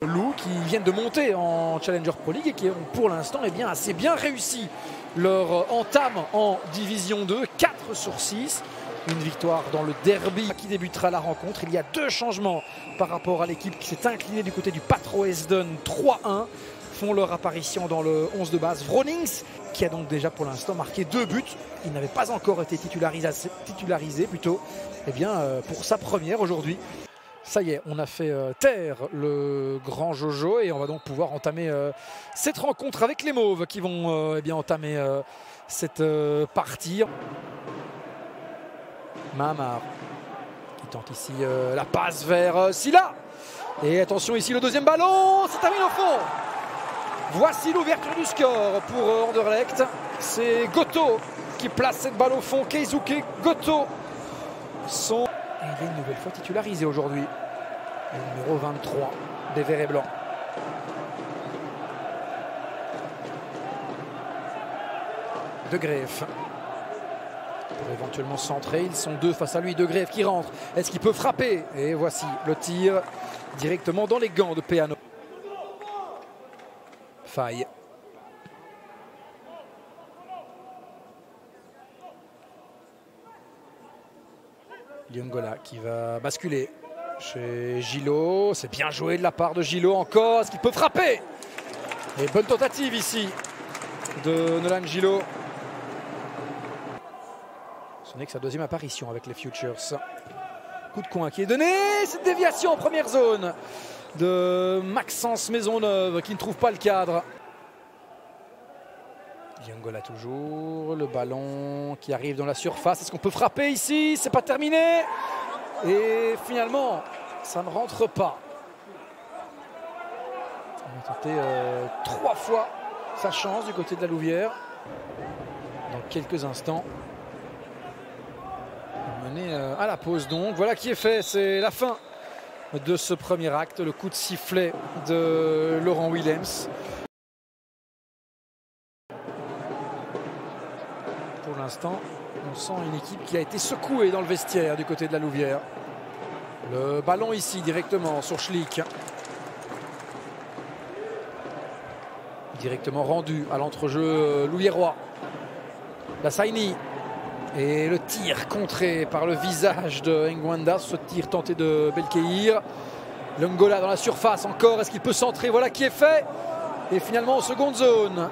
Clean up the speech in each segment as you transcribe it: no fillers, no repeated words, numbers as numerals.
Loup qui viennent de monter en Challenger Pro League et qui ont pour l'instant assez bien réussi leur entame en Division 2, 4 sur 6. Une victoire dans le derby qui débutera la rencontre. Il y a 2 changements par rapport à l'équipe qui s'est inclinée du côté du Patro Esden 3-1. Font leur apparition dans le 11 de base. Vronings qui a donc déjà pour l'instant marqué 2 buts. Il n'avait pas encore été titularisé plutôt pour sa première aujourd'hui. Ça y est, on a fait taire le grand Jojo et on va donc pouvoir entamer cette rencontre avec les Mauves qui vont entamer cette partie. Mahamar qui tente ici la passe vers Silla. Et attention ici le deuxième ballon, ça termine au fond. Voici l'ouverture du score pour Anderlecht. C'est Goto qui place cette balle au fond. Keisuke Goto sont... Il est une nouvelle fois titularisé aujourd'hui. Le numéro 23 des Verts et Blancs. De Greef. Pour éventuellement centrer. Ils sont 2 face à lui. De Greef qui rentre. Est-ce qu'il peut frapper? Et voici le tir directement dans les gants de Peano. Faille. Liongola qui va basculer chez Gillot. C'est bien joué de la part de Gillot encore. Est-ce qu'il peut frapper? Et bonne tentative ici de Nolan Gillot. Ce n'est que sa deuxième apparition avec les Futures. Coup de coin qui est donné. Cette déviation en première zone de Maxence Maisonneuve qui ne trouve pas le cadre. Liongola toujours, le ballon qui arrive dans la surface. Est-ce qu'on peut frapper ici? C'est pas terminé. Et finalement, ça ne rentre pas. On va tenter 3 fois sa chance du côté de la Louvière. Dans quelques instants. Mené à la pause donc. Voilà qui est fait, c'est la fin de ce premier acte. Le coup de sifflet de Laurent Willems. Pour l'instant, on sent une équipe qui a été secouée dans le vestiaire du côté de la Louvière. Le ballon ici directement sur Schlick. Directement rendu à l'entrejeu louviérois. La Saini. Et le tir contré par le visage de Ngwanda. Ce tir tenté de Belkeir. Liongola dans la surface encore. Est-ce qu'il peut centrer? Voilà qui est fait. Et finalement en seconde zone.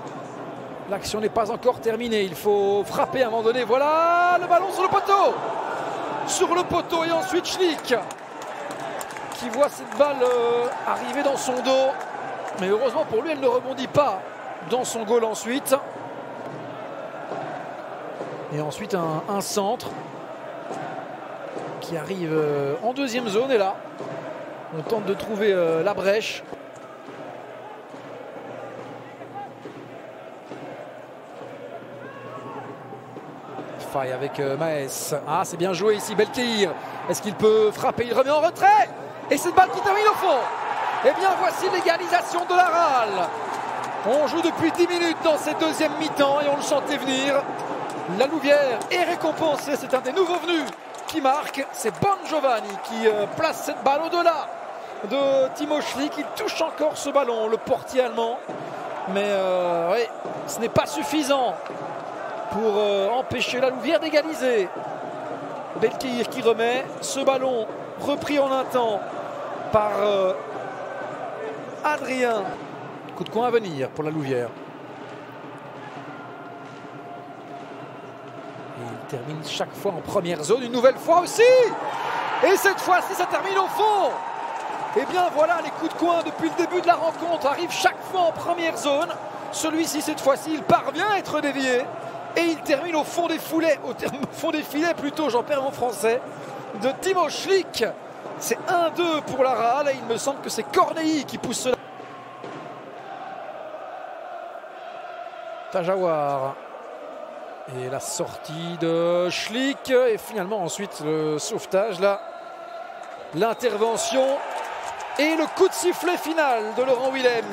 L'action n'est pas encore terminée. Il faut frapper à un moment donné. Voilà le ballon sur le poteau. Sur le poteau et ensuite Schlick qui voit cette balle arriver dans son dos. Mais heureusement pour lui, elle ne rebondit pas dans son goal ensuite. Et ensuite un centre qui arrive en deuxième zone. Et là, on tente de trouver la brèche. Faille avec Maes. Ah, c'est bien joué ici, Belkeir. Est-ce qu'il peut frapper? Il remet en retrait. Et cette balle qui termine au fond. Eh bien, voici l'égalisation de la RAL. On joue depuis 10 minutes dans cette deuxième mi-temps et on le sentait venir. La Louvière est récompensée. C'est un des nouveaux venus qui marque. C'est Bon Giovanni qui place cette balle au-delà de Timo Schlick. Il touche encore ce ballon, le portier allemand. Mais oui, ce n'est pas suffisant pour empêcher la Louvière d'égaliser. Belkeir qui remet ce ballon repris en un temps par Adrien. Coup de coin à venir pour la Louvière. Et il termine chaque fois en première zone, une nouvelle fois aussi. Et cette fois-ci, ça termine au fond. Et bien voilà, les coups de coin depuis le début de la rencontre arrivent chaque fois en première zone. Celui-ci, cette fois-ci, il parvient à être dévié. Et il termine au fond des filets, plutôt, j'en perds mon français, de Timo Schlick. C'est 1-2 pour la RAL et il me semble que c'est Corneille qui pousse cela. Tajawar. Et la sortie de Schlick. Et finalement ensuite le sauvetage là. L'intervention et le coup de sifflet final de Laurent Willems.